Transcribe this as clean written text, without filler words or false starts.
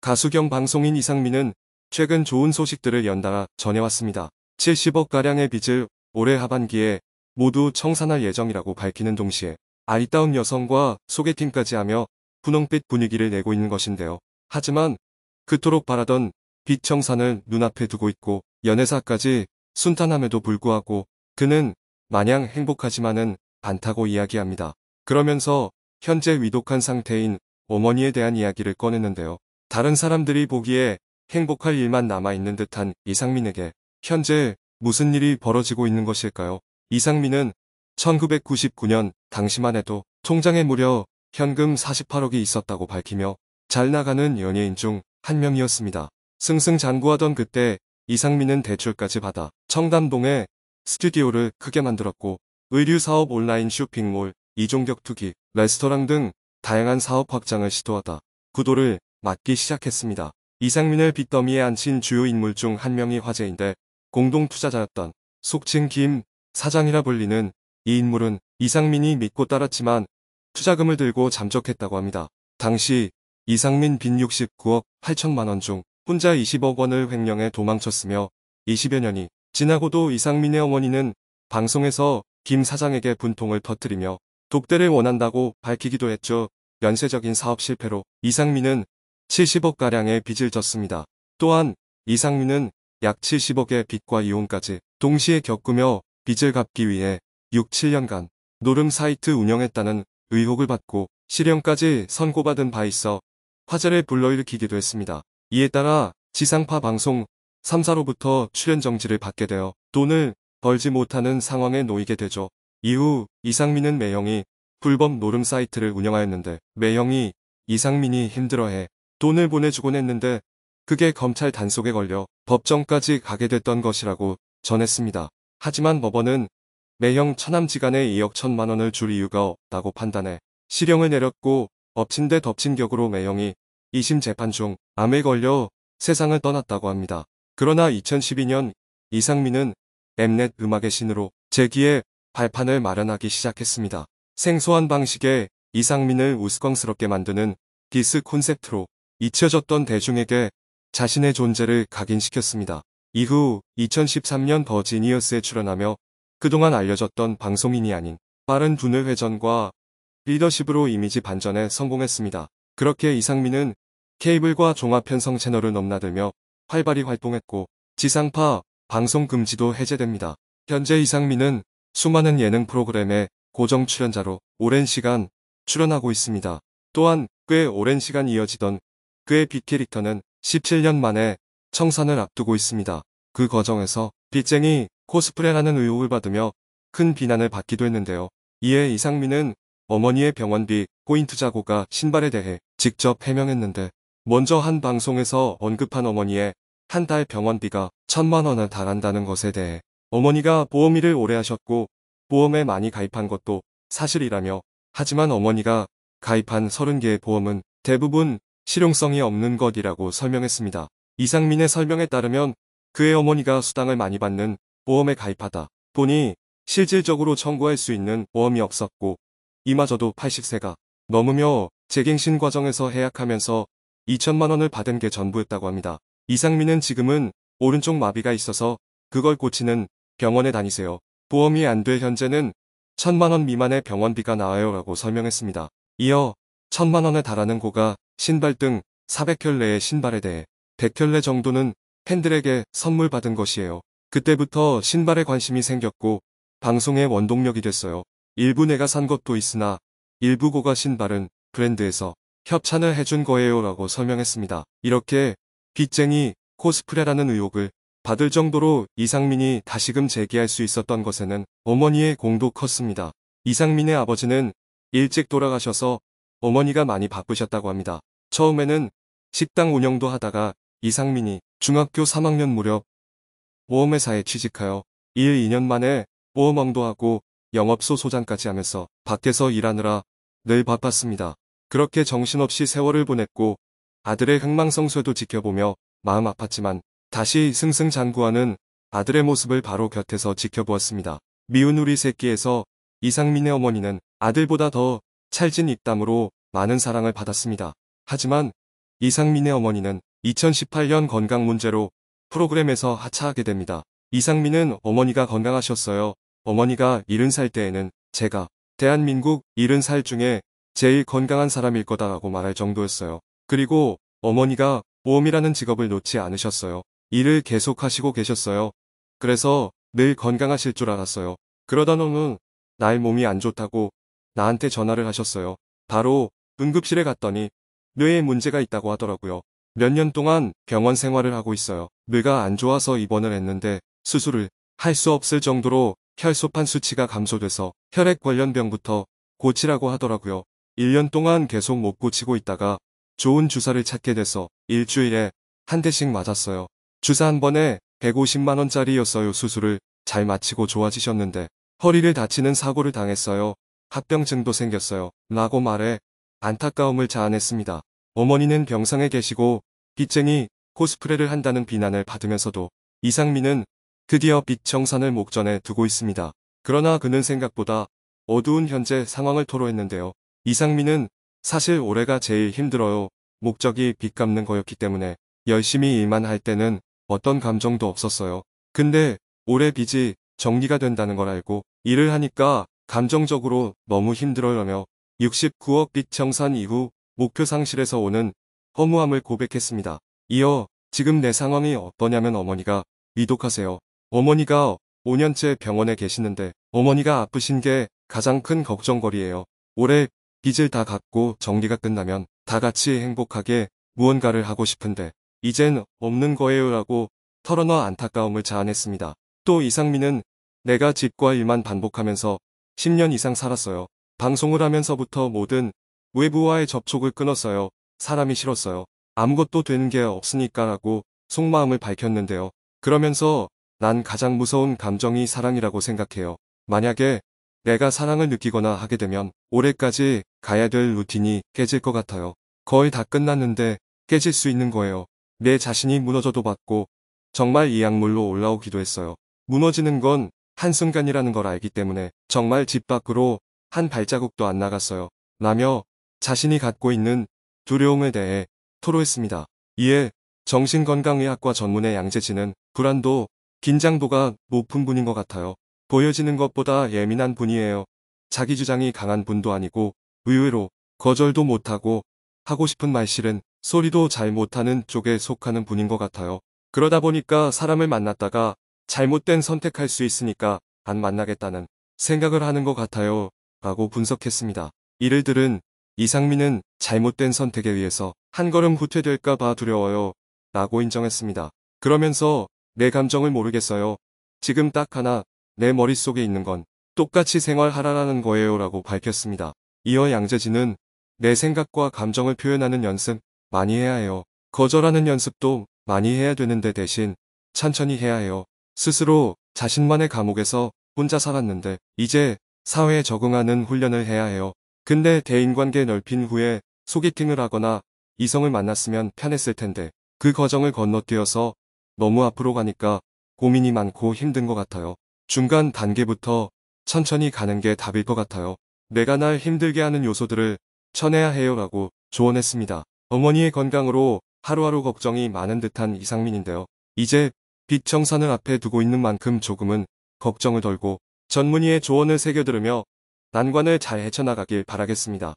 가수 겸 방송인 이상민은 최근 좋은 소식들을 연달아 전해왔습니다. 70억가량의 빚을 올해 하반기에 모두 청산할 예정이라고 밝히는 동시에 아리따운 여성과 소개팅까지 하며 분홍빛 분위기를 내고 있는 것인데요. 하지만 그토록 바라던 빚 청산을 눈앞에 두고 있고 연애사까지 순탄함에도 불구하고 그는 마냥 행복하지만은 않다고 이야기합니다. 그러면서 현재 위독한 상태인 어머니에 대한 이야기를 꺼냈는데요. 다른 사람들이 보기에 행복할 일만 남아있는 듯한 이상민에게 현재 무슨 일이 벌어지고 있는 것일까요? 이상민은 1999년 당시만 해도 통장에 무려 현금 48억이 있었다고 밝히며 잘 나가는 연예인 중 한 명이었습니다. 승승장구하던 그때 이상민은 대출까지 받아 청담동에 스튜디오를 크게 만들었고 의류사업, 온라인 쇼핑몰, 이종격 투기, 레스토랑 등 다양한 사업 확장을 시도하다 구도를 맞기 시작했습니다. 이상민을 빚더미에 앉힌 주요 인물 중 한 명이 화제인데 공동 투자자였던 속칭 김 사장이라 불리는 이 인물은 이상민이 믿고 따랐지만 투자금을 들고 잠적했다고 합니다. 당시 이상민 빚 69억 8천만 원 중 혼자 20억 원을 횡령해 도망쳤으며 20여 년이 지나고도 이상민의 어머니는 방송에서 김 사장에게 분통을 터뜨리며 독대를 원한다고 밝히기도 했죠. 연쇄적인 사업 실패로 이상민은 70억가량의 빚을 졌습니다. 또한 이상민은 약 70억의 빚과 이혼까지 동시에 겪으며 빚을 갚기 위해 6, 7년간 노름 사이트 운영했다는 의혹을 받고 실형까지 선고받은 바 있어 화제를 불러일으키기도 했습니다. 이에 따라 지상파 방송 3사로부터 출연 정지를 받게 되어 돈을 벌지 못하는 상황에 놓이게 되죠. 이후 이상민은 매형이 불법 노름 사이트를 운영하였는데 매형이 이상민이 힘들어해 돈을 보내주곤 했는데 그게 검찰 단속에 걸려 법정까지 가게 됐던 것이라고 전했습니다. 하지만 법원은 매형 처남지간에 2억 1천만 원을 줄 이유가 없다고 판단해 실형을 내렸고 엎친 데 덮친 격으로 매형이 2심 재판 중 암에 걸려 세상을 떠났다고 합니다. 그러나 2012년 이상민은 엠넷 음악의 신으로 재기의 발판을 마련하기 시작했습니다. 생소한 방식의 이상민을 우스꽝스럽게 만드는 디스 콘셉트로 잊혀졌던 대중에게 자신의 존재를 각인시켰습니다. 이후 2013년 더 지니어스에 출연하며 그동안 알려졌던 방송인이 아닌 빠른 두뇌 회전과 리더십으로 이미지 반전에 성공했습니다. 그렇게 이상민은 케이블과 종합편성 채널을 넘나들며 활발히 활동했고 지상파 방송 금지도 해제됩니다. 현재 이상민은 수많은 예능 프로그램에 고정 출연자로 오랜 시간 출연하고 있습니다. 또한 꽤 오랜 시간 이어지던 그의 빚 캐릭터는 17년 만에 청산을 앞두고 있습니다. 그 과정에서 빚쟁이 코스프레라는 의혹을 받으며 큰 비난을 받기도 했는데요. 이에 이상민은 어머니의 병원비, 포인트 자고가 신발에 대해 직접 해명했는데 먼저 한 방송에서 언급한 어머니의 한 달 병원비가 1천만 원에 달한다는 것에 대해 어머니가 보험 일을 오래 하셨고 보험에 많이 가입한 것도 사실이라며 하지만 어머니가 가입한 30개의 보험은 대부분 실용성이 없는 것이라고 설명했습니다. 이상민의 설명에 따르면 그의 어머니가 수당을 많이 받는 보험에 가입하다 보니 실질적으로 청구할 수 있는 보험이 없었고 이마저도 80세가 넘으며 재갱신 과정에서 해약하면서 2천만 원을 받은 게 전부였다고 합니다. 이상민은 지금은 오른쪽 마비가 있어서 그걸 고치는 병원에 다니세요. 보험이 안 돼 현재는 1천만 원 미만의 병원비가 나와요 라고 설명했습니다. 이어 1천만 원에 달하는 고가, 신발 등 400켤레의 신발에 대해 100켤레 정도는 팬들에게 선물 받은 것이에요. 그때부터 신발에 관심이 생겼고 방송의 원동력이 됐어요. 일부 내가 산 것도 있으나 일부 고가 신발은 브랜드에서 협찬을 해준 거예요 라고 설명했습니다. 이렇게 빚쟁이 코스프레라는 의혹을 받을 정도로 이상민이 다시금 재기할 수 있었던 것에는 어머니의 공도 컸습니다. 이상민의 아버지는 일찍 돌아가셔서 어머니가 많이 바쁘셨다고 합니다. 처음에는 식당 운영도 하다가 이상민이 중학교 3학년 무렵 보험회사에 취직하여 2년 만에 보험왕도 하고 영업소 소장까지 하면서 밖에서 일하느라 늘 바빴습니다. 그렇게 정신없이 세월을 보냈고 아들의 흥망성쇠도 지켜보며 마음 아팠지만 다시 승승장구하는 아들의 모습을 바로 곁에서 지켜보았습니다. 미운 우리 새끼에서 이상민의 어머니는 아들보다 더 찰진 입담으로 많은 사랑을 받았습니다. 하지만 이상민의 어머니는 2018년 건강 문제로 프로그램에서 하차하게 됩니다. 이상민은 어머니가 건강하셨어요. 어머니가 70살 때에는 제가 대한민국 70살 중에 제일 건강한 사람일 거다라고 말할 정도였어요. 그리고 어머니가 보험이라는 직업을 놓지 않으셨어요. 일을 계속 하시고 계셨어요. 그래서 늘 건강하실 줄 알았어요. 그러던 어느 날 몸이 안 좋다고 나한테 전화를 하셨어요. 바로 응급실에 갔더니 뇌에 문제가 있다고 하더라고요. 몇 년 동안 병원 생활을 하고 있어요. 뇌가 안 좋아서 입원을 했는데 수술을 할 수 없을 정도로 혈소판 수치가 감소돼서 혈액 관련 병부터 고치라고 하더라고요. 1년 동안 계속 못 고치고 있다가 좋은 주사를 찾게 돼서 일주일에 한 대씩 맞았어요. 주사 한 번에 150만 원짜리였어요. 수술을 잘 마치고 좋아지셨는데 허리를 다치는 사고를 당했어요. 합병증도 생겼어요. 라고 말해 안타까움을 자아냈습니다. 어머니는 병상에 계시고 빚쟁이 코스프레를 한다는 비난을 받으면서도 이상민은 드디어 빚 청산을 목전에 두고 있습니다. 그러나 그는 생각보다 어두운 현재 상황을 토로했는데요. 이상민은 사실 올해가 제일 힘들어요. 목적이 빚 갚는 거였기 때문에 열심히 일만 할 때는 어떤 감정도 없었어요. 근데 올해 빚이 정리가 된다는 걸 알고 일을 하니까 감정적으로 너무 힘들어요며 69억 빚 청산 이후 목표 상실에서 오는 허무함을 고백했습니다. 이어 지금 내 상황이 어떠냐면 어머니가 위독하세요. 어머니가 5년째 병원에 계시는데 어머니가 아프신 게 가장 큰 걱정거리예요. 올해 빚을 다 갚고 정리가 끝나면 다 같이 행복하게 무언가를 하고 싶은데 이젠 없는 거예요 라고 털어놔 안타까움을 자아냈습니다. 또 이상민은 내가 집과 일만 반복하면서 10년 이상 살았어요. 방송을 하면서부터 모든 외부와의 접촉을 끊었어요. 사람이 싫었어요. 아무것도 되는 게 없으니까라고 속마음을 밝혔는데요. 그러면서 난 가장 무서운 감정이 사랑이라고 생각해요. 만약에 내가 사랑을 느끼거나 하게 되면 올해까지 가야 될 루틴이 깨질 것 같아요. 거의 다 끝났는데 깨질 수 있는 거예요. 내 자신이 무너져도 받고 정말 이 약물로 올라오기도 했어요. 무너지는 건 한순간이라는 걸 알기 때문에 정말 집 밖으로 한 발자국도 안 나갔어요. 라며 자신이 갖고 있는 두려움에 대해 토로했습니다. 이에 정신건강의학과 전문의 양재진은 불안도, 긴장도가 높은 분인 것 같아요. 보여지는 것보다 예민한 분이에요. 자기 주장이 강한 분도 아니고 의외로 거절도 못하고 하고 싶은 말 실은 소리도 잘 못하는 쪽에 속하는 분인 것 같아요. 그러다 보니까 사람을 만났다가 잘못된 선택할 수 있으니까 안 만나겠다는 생각을 하는 것 같아요. 라고 분석했습니다. 이를 들은 이상민은 잘못된 선택에 의해서 한 걸음 후퇴될까 봐 두려워요. 라고 인정했습니다. 그러면서 내 감정을 모르겠어요. 지금 딱 하나 내 머릿속에 있는 건 똑같이 생활하라는 거예요. 라고 밝혔습니다. 이어 양재진은 내 생각과 감정을 표현하는 연습 많이 해야 해요. 거절하는 연습도 많이 해야 되는데 대신 천천히 해야 해요. 스스로 자신만의 감옥에서 혼자 살았는데 이제 사회에 적응하는 훈련을 해야 해요. 근데 대인관계 넓힌 후에 소개팅을 하거나 이성을 만났으면 편했을 텐데 그 과정을 건너뛰어서 너무 앞으로 가니까 고민이 많고 힘든 것 같아요. 중간 단계부터 천천히 가는 게 답일 것 같아요. 내가 날 힘들게 하는 요소들을 쳐내야 해요 라고 조언했습니다. 어머니의 건강으로 하루하루 걱정이 많은 듯한 이상민인데요. 이제 빚 청산을 앞에 두고 있는 만큼 조금은 걱정을 덜고 전문의의 조언을 새겨들으며 난관을 잘 헤쳐나가길 바라겠습니다.